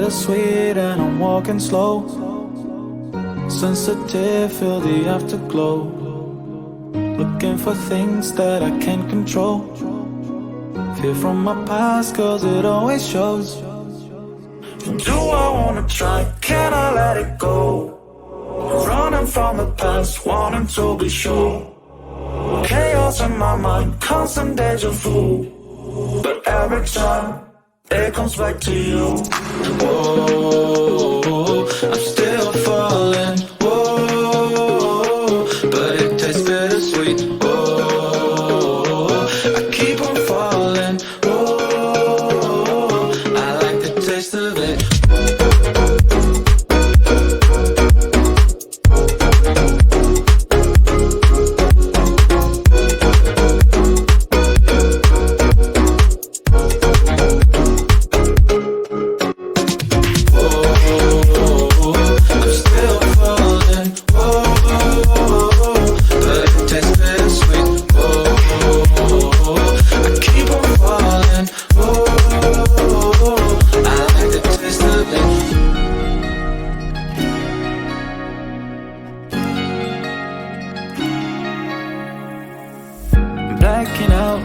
bittersweet and I'm walking slow. Sensitive, feel the afterglow. Looking for things that I can't control. Fear from my past, cause it always shows. Do I wanna try? Can I let it go? Running from the past, wanting to be sure. Chaos in my mind, constant deja vu. But every time, it comes back to you. Whoa, I'm still falling. Whoa, but it tastes bittersweet. Whoa, I keep on falling. Whoa, I like the taste of it. Blacking out,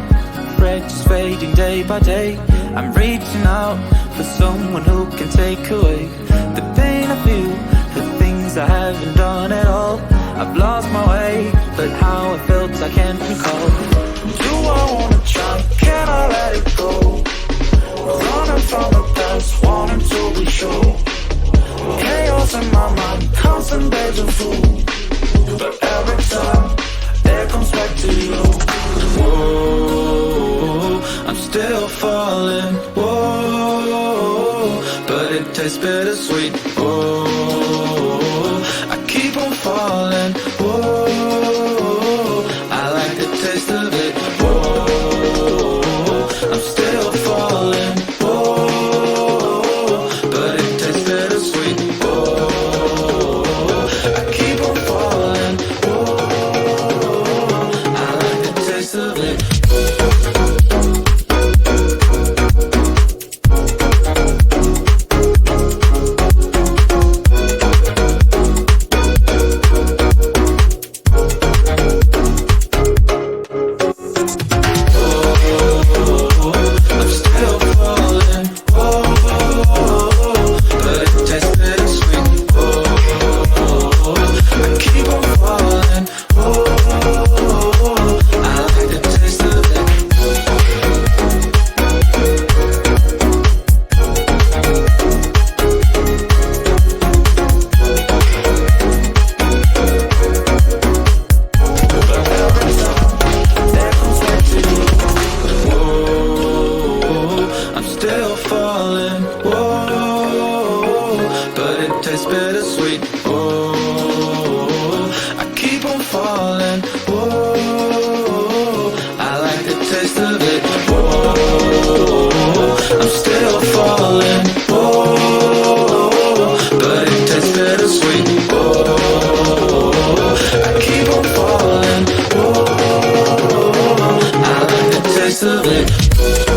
red just fading day by day. I'm reaching out for someone who can take away the pain I feel, the things I haven't done at all. I've lost my way, but how I felt I can't recall. Do I wanna try? Can I let it go? Running from the past, wanting to be sure. Chaos in my mind, constant deja vu. But every time, it comes back to you. Whoa, I'm still falling. Whoa, but it tastes bittersweet. Whoa, I keep on falling. Whoa, I like the taste of it. Whoa, I'm still falling. Whoa, but it tastes bittersweet. Whoa, I keep on falling. Whoa, I like the taste of it. Whoa, but it tastes bittersweet. Whoa.